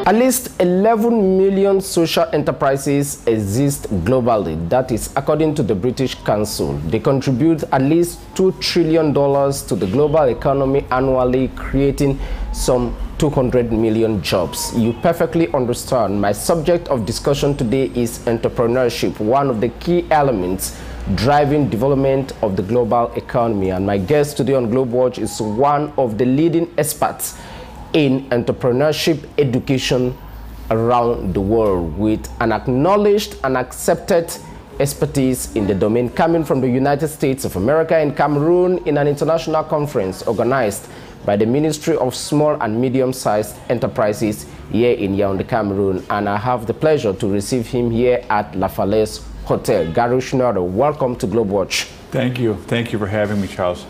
At least 11 million social enterprises exist globally. That is according to the British Council. They contribute at least $2 trillion to the global economy annually, creating some 200 million jobs. You perfectly understand. My subject of discussion today is entrepreneurship, one of the key elements driving development of the global economy. And my guest today on Globe Watch is one of the leading experts in entrepreneurship education around the world, with an acknowledged and accepted expertise in the domain, coming from the United States of America and Cameroon in an international conference organized by the Ministry of Small and Medium-Sized Enterprises here in Yaoundé, Cameroon. And I have the pleasure to receive him here at La Falaise Hotel. Gary Schoeniger, welcome to Globe Watch. Thank you. Thank you for having me, Charles.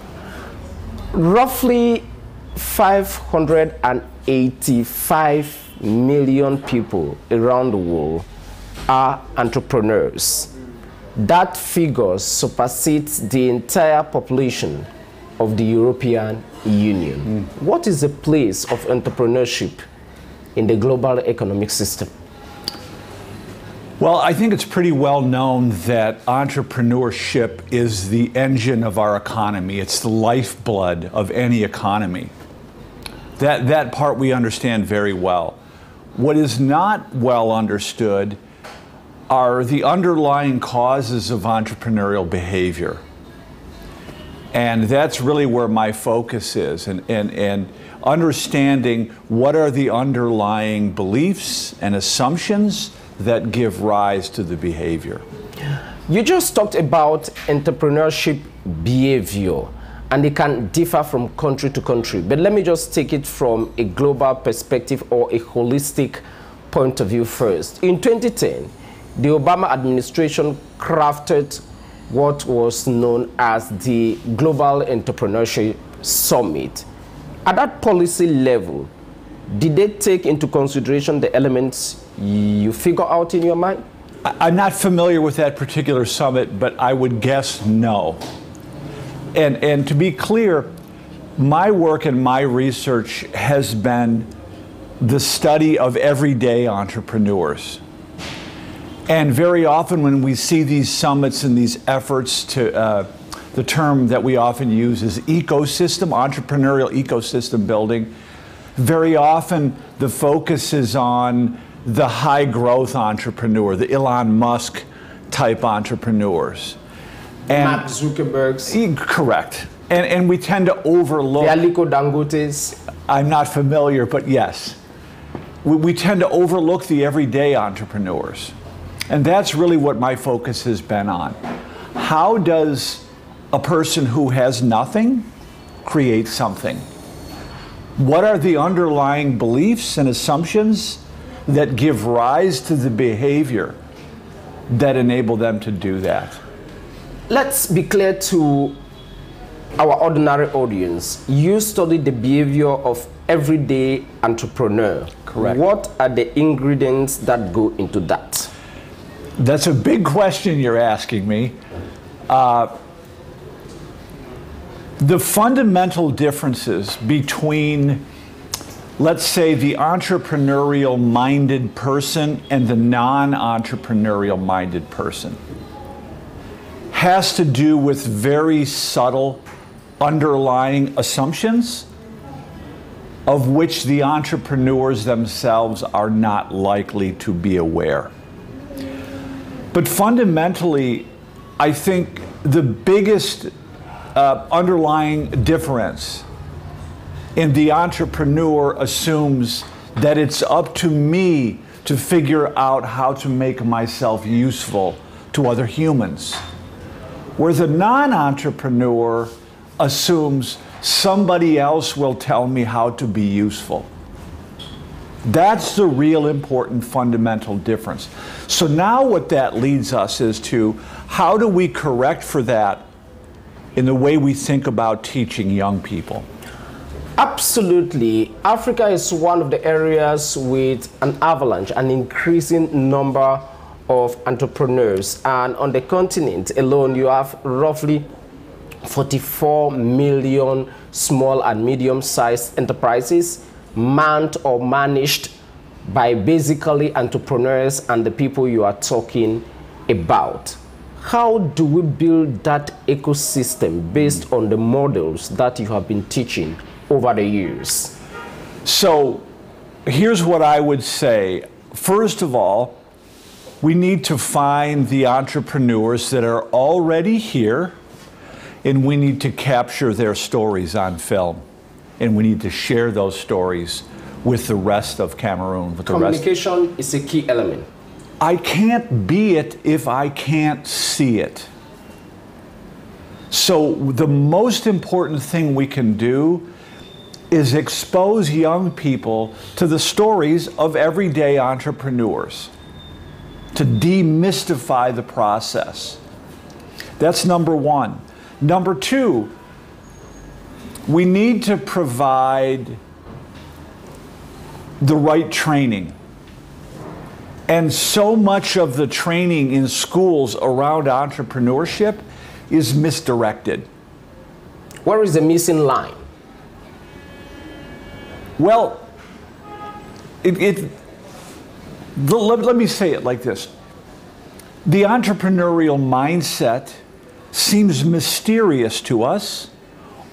Roughly 585 million people around the world are entrepreneurs. That figure supersedes the entire population of the European Union. What is the place of entrepreneurship in the global economic system? Well, I think it's pretty well known that entrepreneurship is the engine of our economy. It's the lifeblood of any economy. That part we understand very well. What is not well understood are the underlying causes of entrepreneurial behavior. And that's really where my focus is, and understanding what are the underlying beliefs and assumptions that give rise to the behavior. You just talked about entrepreneurship behavior, and it can differ from country to country. But let me just take it from a global perspective or a holistic point of view first. In 2010, the Obama administration crafted what was known as the Global Entrepreneurship Summit. At that policy level, did they take into consideration the elements you figure out in your mind? I'm not familiar with that particular summit, but I would guess no. And to be clear, my work and my research has been the study of everyday entrepreneurs. And very often when we see these summits and these efforts to, the term that we often use is ecosystem, entrepreneurial ecosystem building, very often the focus is on the high growth entrepreneur, the Elon Musk type entrepreneurs. And Mark Zuckerberg's. Correct. And we tend to overlook. The Aliko Dangote's. I'm not familiar, but yes. We tend to overlook the everyday entrepreneurs. And that's really what my focus has been on. How does a person who has nothing create something? What are the underlying beliefs and assumptions that give rise to the behavior that enable them to do that? Let's be clear to our ordinary audience. You study the behavior of everyday entrepreneur. Correct. What are the ingredients that go into that? That's a big question you're asking me. The fundamental differences between, let's say, the entrepreneurial-minded person and the non-entrepreneurial-minded person has to do with very subtle underlying assumptions of which the entrepreneurs themselves are not likely to be aware. But fundamentally, I think the biggest underlying difference in the entrepreneur assumes that it's up to me to figure out how to make myself useful to other humans. Where the non-entrepreneur assumes somebody else will tell me how to be useful. That's the real important fundamental difference. So now what that leads us is to, how do we correct for that in the way we think about teaching young people? Absolutely. Africa is one of the areas with an avalanche, an increasing number of entrepreneurs. And on the continent alone, you have roughly 44 million small and medium-sized enterprises manned or managed by basically entrepreneurs and the people you are talking about. How do we build that ecosystem based on the models that you have been teaching over the years? So here's what I would say. First of all, we need to find the entrepreneurs that are already here, and we need to capture their stories on film. And we need to share those stories with the rest of Cameroon. Communication is a key element. I can't be it if I can't see it. So the most important thing we can do is expose young people to the stories of everyday entrepreneurs, to demystify the process. That's number one. Number two, we need to provide the right training. And so much of the training in schools around entrepreneurship is misdirected. Where is the missing line? Well, let me say it like this. The entrepreneurial mindset seems mysterious to us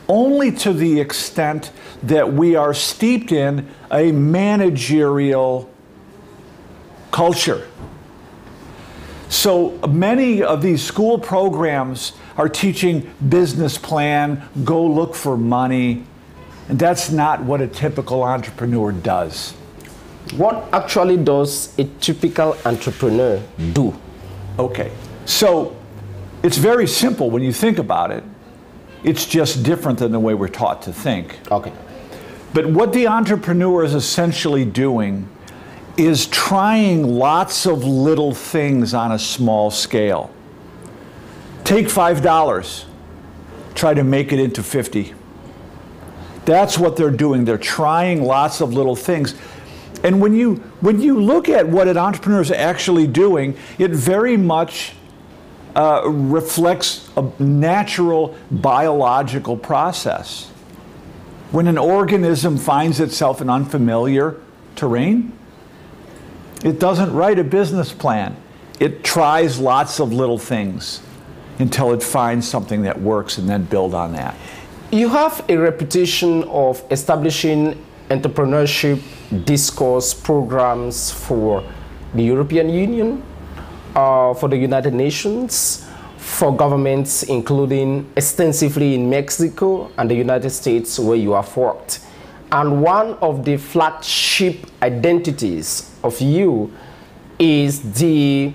only to the extent that we are steeped in a managerial culture. So many of these school programs are teaching business plan, go look for money, and that's not what a typical entrepreneur does. What actually does a typical entrepreneur do? Okay, so it's very simple when you think about it. It's just different than the way we're taught to think. Okay. But what the entrepreneur is essentially doing is trying lots of little things on a small scale. Take $5, try to make it into 50. That's what they're doing. They're trying lots of little things. And when you look at what an entrepreneur is actually doing, it very much reflects a natural biological process. When an organism finds itself in unfamiliar terrain, it doesn't write a business plan. It tries lots of little things until it finds something that works and then build on that. You have a reputation of establishing entrepreneurship discourse programs for the European Union, for the United Nations, for governments, including extensively in Mexico and the United States, where you have worked. And one of the flagship identities of you is the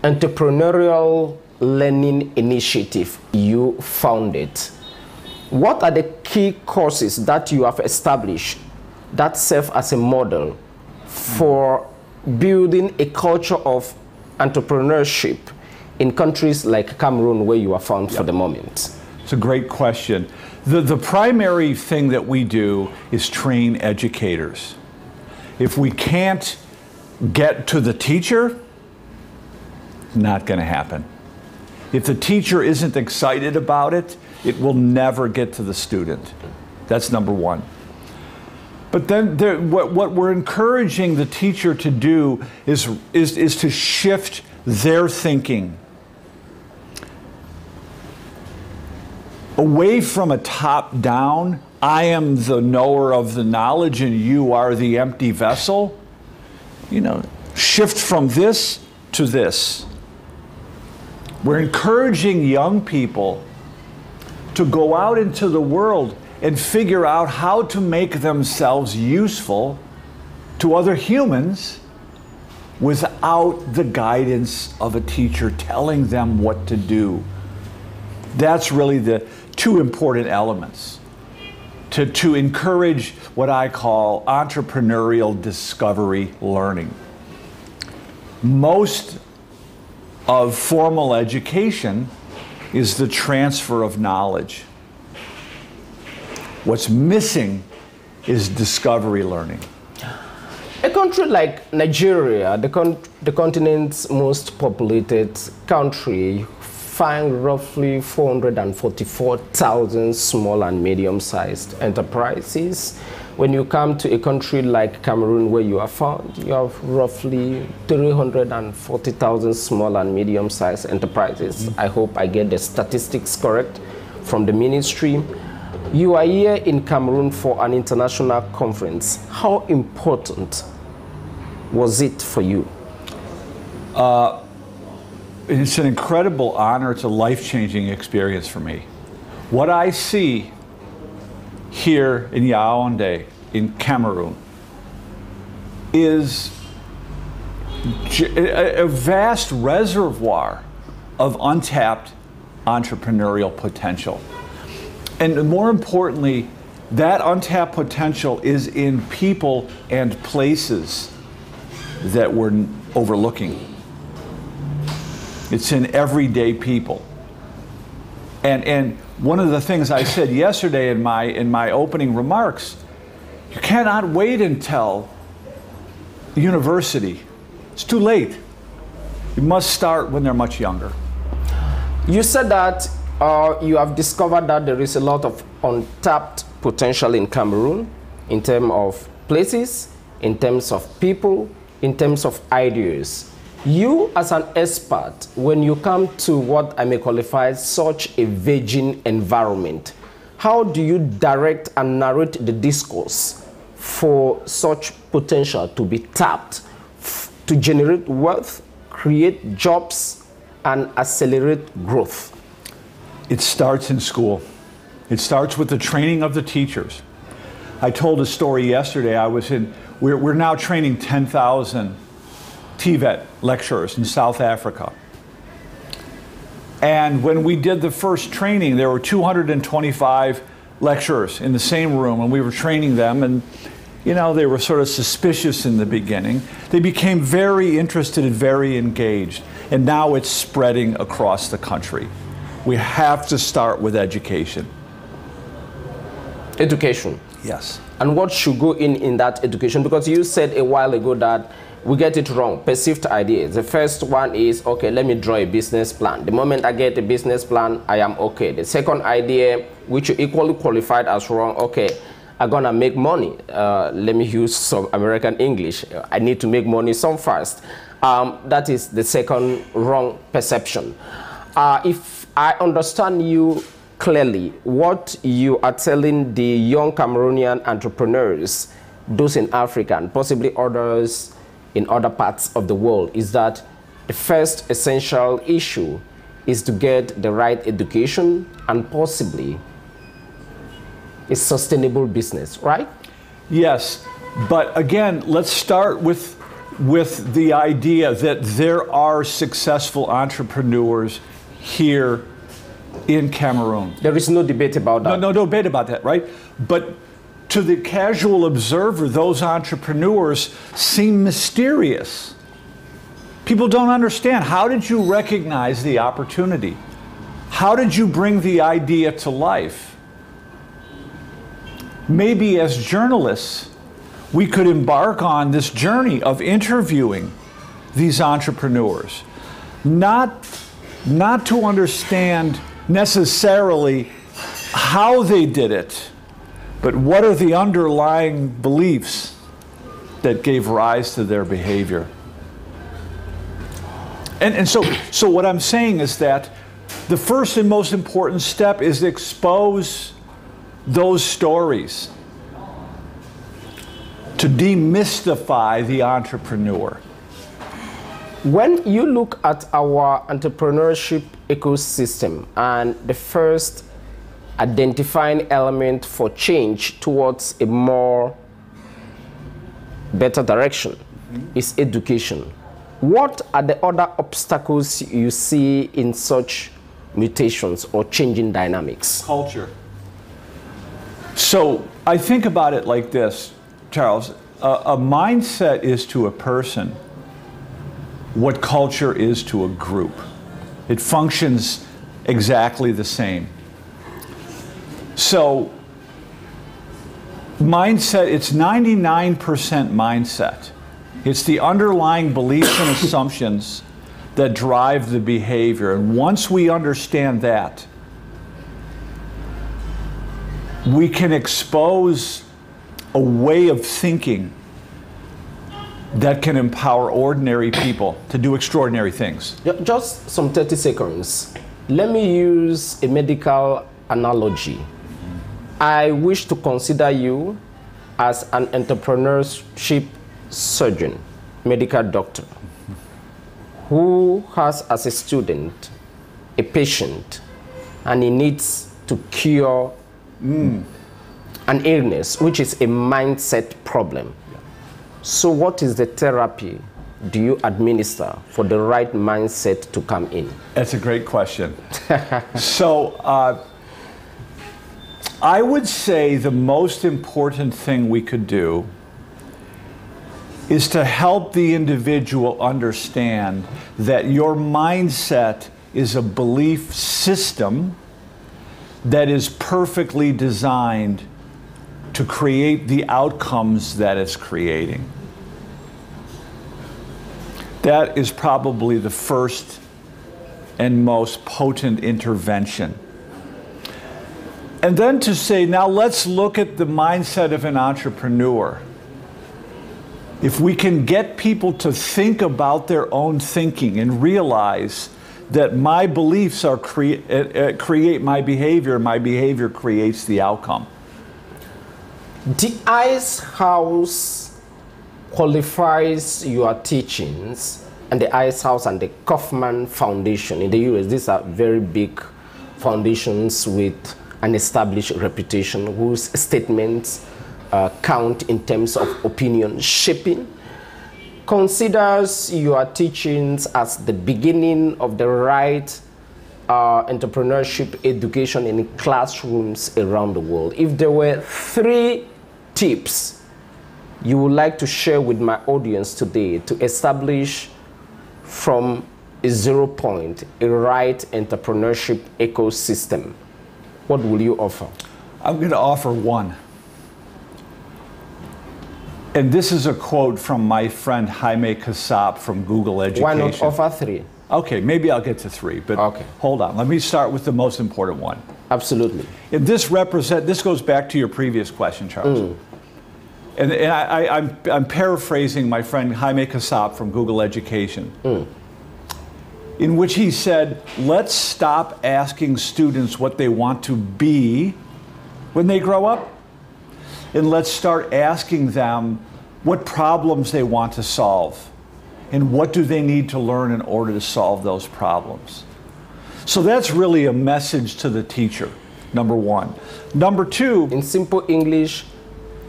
Entrepreneurial Learning Initiative you founded. What are the key courses that you have established that serve as a model for building a culture of entrepreneurship in countries like Cameroon, where you are found for the moment? It's a great question. The primary thing that we do is train educators. If we can't get to the teacher, it's not going to happen. If the teacher isn't excited about it, it will never get to the student. That's number one. But then what we're encouraging the teacher to do is to shift their thinking away from a top-down, I am the knower of the knowledge and you are the empty vessel. You know, shift from this to this. We're encouraging young people to go out into the world and figure out how to make themselves useful to other humans without the guidance of a teacher telling them what to do. That's really the two important elements to encourage what I call entrepreneurial discovery learning. Most of formal education is the transfer of knowledge. What's missing is discovery learning. A country like Nigeria, the continent's most populated country, find roughly 444,000 small and medium-sized enterprises When you come to a country like Cameroon, where you are found, you have roughly 340,000 small and medium-sized enterprises. I hope I get the statistics correct from the ministry. You are here in Cameroon for an international conference. How important was it for you? It's an incredible honor. It's a life-changing experience for me. What I see here in Yaoundé, in Cameroon, is a vast reservoir of untapped entrepreneurial potential. And more importantly, that untapped potential is in people and places that we're overlooking. It's in everyday people. And one of the things I said yesterday in my opening remarks, you cannot wait until university. It's too late. You must start when they're much younger. You said that you have discovered that there is a lot of untapped potential in Cameroon in terms of places, in terms of people, in terms of ideas. You, as an expert, when you come to what I may qualify as such a virgin environment, how do you direct and narrate the discourse for such potential to be tapped, to generate wealth, create jobs, and accelerate growth? It starts in school. It starts with the training of the teachers. I told a story yesterday. We're now training 10,000 TVET lecturers in South Africa. And when we did the first training, there were 225 lecturers in the same room, and we were training them, and you know, they were sort of suspicious in the beginning. They became very interested and very engaged, and now it's spreading across the country. We have to start with education. Education. Yes. And what should go in that education? Because you said a while ago that we get it wrong, perceived ideas. The first one is, okay, let me draw a business plan. The moment I get a business plan, I am okay. The second idea, which you equally qualified as wrong, okay, I'm gonna make money. Let me use some American English. I need to make money some first. That is the second wrong perception. If I understand you clearly, what you are telling the young Cameroonian entrepreneurs, those in Africa and possibly others in other parts of the world, is that the first essential issue is to get the right education and possibly a sustainable business, right? Yes, but again, let's start with the idea that there are successful entrepreneurs here in Cameroon. There is no debate about that. No debate about that, right? But to the casual observer, those entrepreneurs seem mysterious. People don't understand. How did you recognize the opportunity? How did you bring the idea to life? Maybe as journalists, we could embark on this journey of interviewing these entrepreneurs, not to understand necessarily how they did it, but what are the underlying beliefs that gave rise to their behavior? And so what I'm saying is that the first and most important step is to expose those stories, to demystify the entrepreneur. When you look at our entrepreneurship ecosystem and the first identifying element for change towards a more better direction is education. What are the other obstacles you see in such mutations or changing dynamics? Culture. So I think about it like this, Charles. A mindset is to a person what culture is to a group. It functions exactly the same. So mindset, it's 99% mindset. It's the underlying beliefs and assumptions that drive the behavior. And once we understand that, we can expose a way of thinking that can empower ordinary people to do extraordinary things. Just some 30 seconds. Let me use a medical analogy. I wish to consider you as an entrepreneurship surgeon, medical doctor, who has as a student a patient and he needs to cure an illness, which is a mindset problem. So what is the therapy do you administer for the right mindset to come in? That's a great question. So I would say the most important thing we could do is to help the individual understand that your mindset is a belief system that is perfectly designed to create the outcomes that it's creating. That is probably the first and most potent intervention. And then to say, now let's look at the mindset of an entrepreneur. If we can get people to think about their own thinking and realize that my beliefs are create my behavior creates the outcome. The Ice House qualifies your teachings, and the Ice House and the Kaufman Foundation in the US. These are very big foundations with an established reputation, whose statements count in terms of opinion shaping, considers your teachings as the beginning of the right entrepreneurship education in classrooms around the world. If there were 3 tips you would like to share with my audience today to establish from a 0 point a right entrepreneurship ecosystem, what will you offer? I'm going to offer 1. And this is a quote from my friend Jaime Casap from Google Education. Why not offer 3? Okay, maybe I'll get to 3, but okay. Hold on. Let me start with the most important one. Absolutely. And this goes back to your previous question, Charles. And I'm paraphrasing my friend Jaime Casap from Google Education, in which he said, let's stop asking students what they want to be when they grow up, and let's start asking them what problems they want to solve and what do they need to learn in order to solve those problems. So that's really a message to the teacher, number 1. Number 2, in simple English,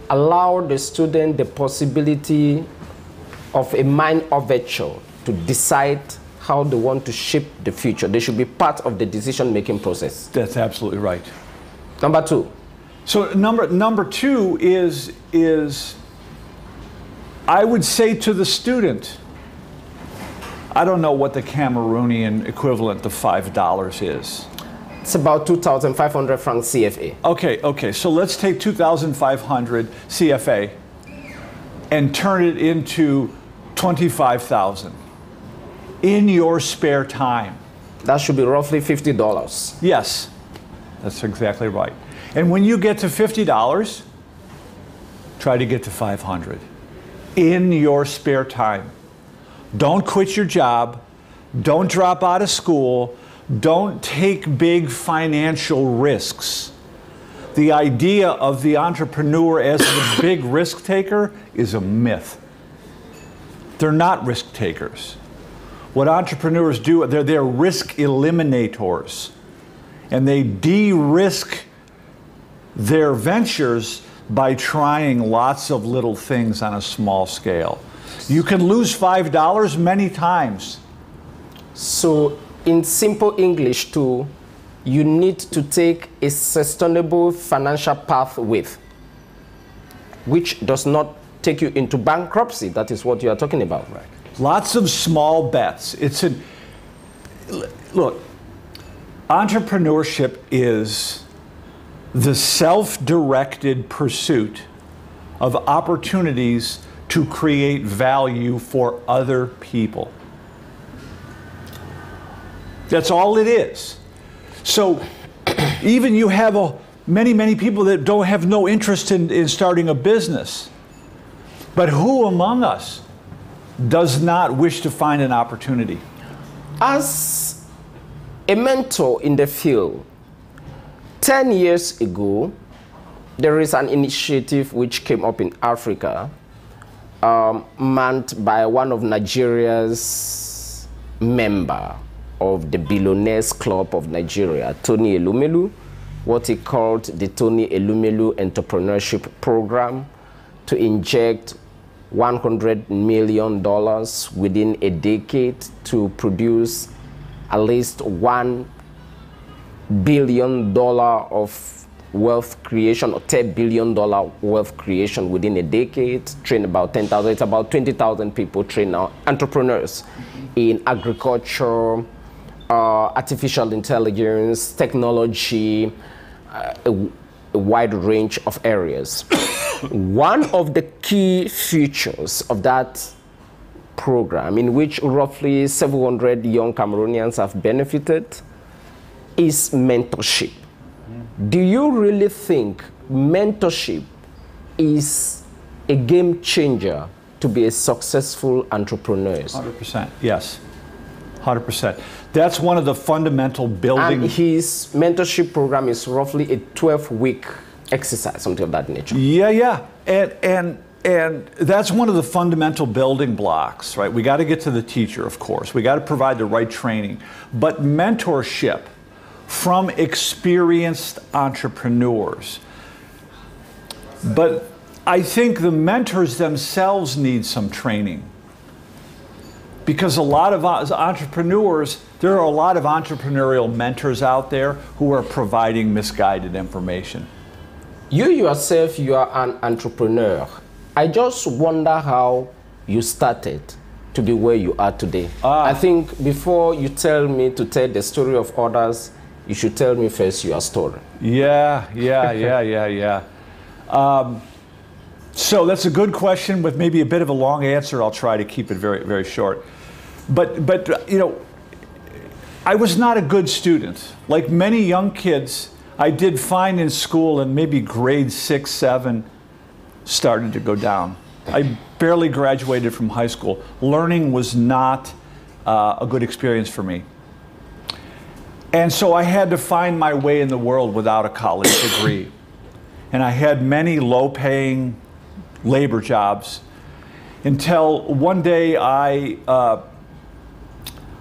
allow the student the possibility of a mind overture to decide how they want to shape the future. They should be part of the decision-making process. That's absolutely right. Number 2. So number 2 is I would say to the student, I don't know what the Cameroonian equivalent of $5 is. It's about 2,500 francs CFA. Okay, so let's take 2,500 CFA and turn it into 25,000 in your spare time. That should be roughly $50. Yes, that's exactly right. And when you get to $50, try to get to 500 in your spare time. Don't quit your job. Don't drop out of school. Don't take big financial risks. The idea of the entrepreneur as the big risk taker is a myth. They're not risk takers. What entrepreneurs do, they're risk eliminators. And they de-risk their ventures by trying lots of little things on a small scale. You can lose $5 many times. So in simple English too, you need to take a sustainable financial path with, which does not take you into bankruptcy. That is what you are talking about. Right. Lots of small bets. Look, entrepreneurship is the self-directed pursuit of opportunities to create value for other people. That's all it is. So even you have many people that don't have no interest in starting a business. But who among us does not wish to find an opportunity? As a mentor in the field, 10 years ago, there is an initiative which came up in Africa, manned by one of Nigeria's member of the Billionaires Club of Nigeria, Tony Elumelu, what he called the Tony Elumelu Entrepreneurship Program, to inject $100 million within a decade to produce at least $1 billion of wealth creation, or $10 billion wealth creation within a decade, train about 10,000, it's about 20,000 people train now, entrepreneurs in agriculture, artificial intelligence, technology, a wide range of areas. One of the key features of that program, in which roughly 700 young Cameroonians have benefited, is mentorship. Do you really think mentorship is a game changer to be a successful entrepreneur? 100%, yes. 100%. That's one of the fundamental building. And his mentorship program is roughly a 12-week exercise, something of that nature. Yeah. And that's one of the fundamental building blocks, right? We got to get to the teacher, of course. We got to provide the right training. But mentorship from experienced entrepreneurs. But I think the mentors themselves need some training. Because a lot of entrepreneurs, there are a lot of entrepreneurial mentors out there who are providing misguided information. You yourself, you are an entrepreneur. I just wonder how you started to be where you are today. I think before you tell me to tell the story of others, you should tell me first your story. Yeah. So that's a good question with maybe a bit of a long answer. I'll try to keep it very, very short. But you know, I was not a good student. Like many young kids, I did fine in school, and maybe grade 6, 7 started to go down. I barely graduated from high school. Learning was not a good experience for me. And so I had to find my way in the world without a college degree. And I had many low-paying labor jobs until one day I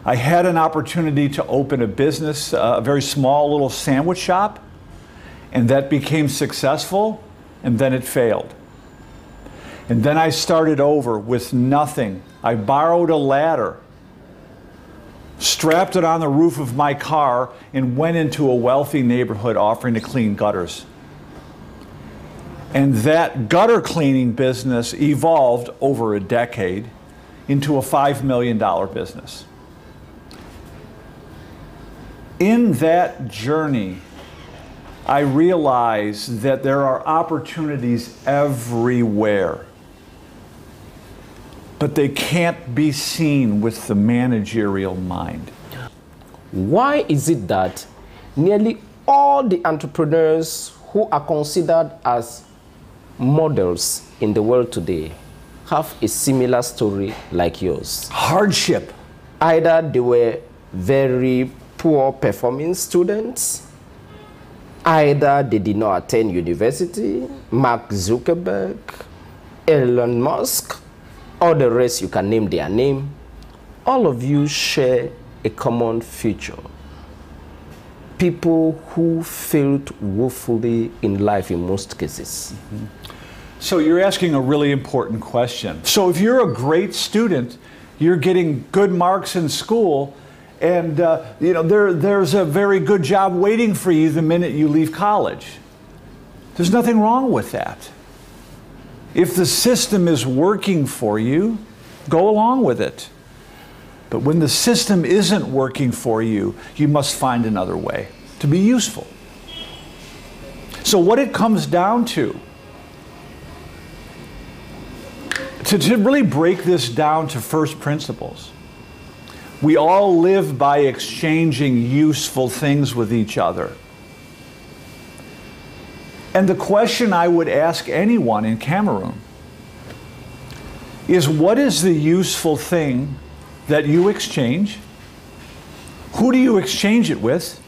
had an opportunity to open a business, a very small little sandwich shop, and that became successful, and then it failed. And then I started over with nothing. I borrowed a ladder, strapped it on the roof of my car, and went into a wealthy neighborhood offering to clean gutters. And that gutter cleaning business evolved over a decade into a $5 million business. In that journey, I realized that there are opportunities everywhere, but they can't be seen with the managerial mind. Why is it that nearly all the entrepreneurs who are considered as models in the world today have a similar story like yours? Hardship. Either they were very poor performing students, either they did not attend university, Mark Zuckerberg, Elon Musk, or the rest, you can name their name. All of you share a common feature. People who failed woefully in life in most cases. Mm-hmm. So you're asking a really important question. So if you're a great student, you're getting good marks in school, and you know, there's a very good job waiting for you the minute you leave college. There's nothing wrong with that. If the system is working for you, go along with it. But when the system isn't working for you, you must find another way to be useful. So what it comes down to really break this down to first principles, we all live by exchanging useful things with each other. And the question I would ask anyone in Cameroon is, what is the useful thing that you exchange? Who do you exchange it with?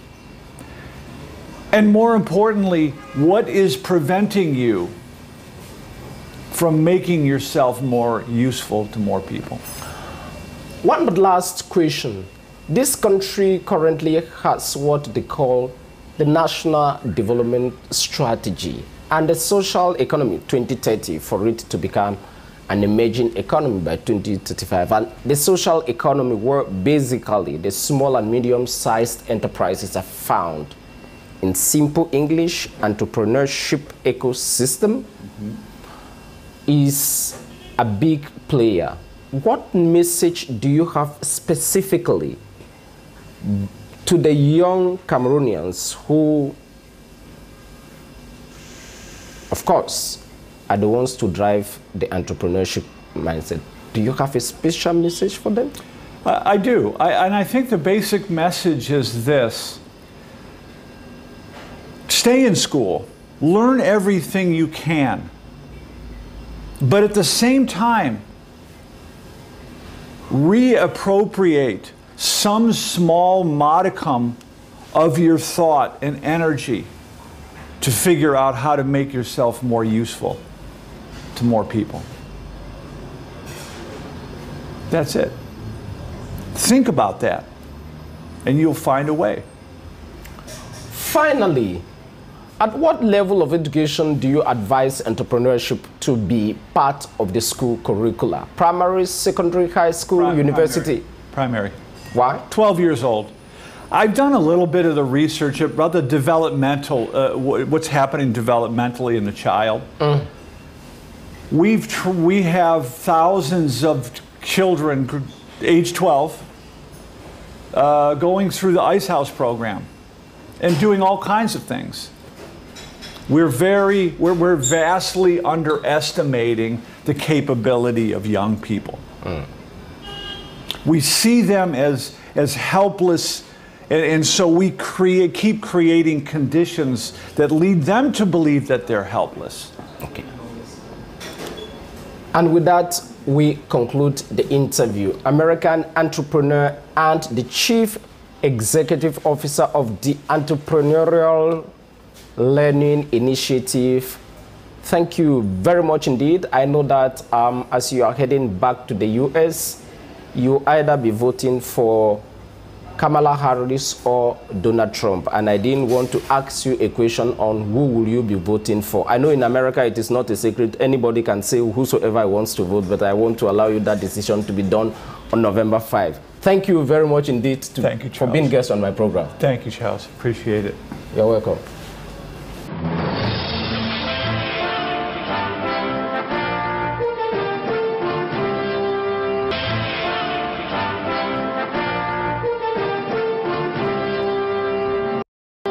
And more importantly, what is preventing you from making yourself more useful to more people? One but last question. This country currently has what they call the National Development Strategy and the Social Economy 2030 for it to become an emerging economy by 2035. And the social economy, where basically the small and medium-sized enterprises are found, in simple English, entrepreneurship ecosystem, is a big player. What message do you have specifically to the young Cameroonians who, of course, are the ones to drive the entrepreneurship mindset? Do you have a special message for them? I do. And I think the basic message is this. Stay in school. Learn everything you can. But at the same time, reappropriate some small modicum of your thought and energy to figure out how to make yourself more useful to more people. That's it. Think about that, and you'll find a way. Finally, at what level of education do you advise entrepreneurship to be part of the school curricula? Primary, secondary, high school, university? Primary. Why? 12 years old. I've done a little bit of the research about the developmental, what's happening developmentally in the child. We have thousands of children, age 12, going through the Ice House program and doing all kinds of things. We're vastly underestimating the capability of young people. We see them as helpless, and so we keep creating conditions that lead them to believe that they're helpless. Okay. And with that, we conclude the interview. American entrepreneur and the Chief Executive Officer of the Entrepreneurial Learning Initiative. Thank you very much indeed. I know that as you are heading back to the US, you either be voting for Kamala Harris or Donald Trump, and I didn't want to ask you a question on who will you be voting for. I know in America it is not a secret. Anybody can say whosoever wants to vote, but I want to allow you that decision to be done on November 5. Thank you very much indeed for being guest on my program. Thank you, Charles. Appreciate it. You're welcome.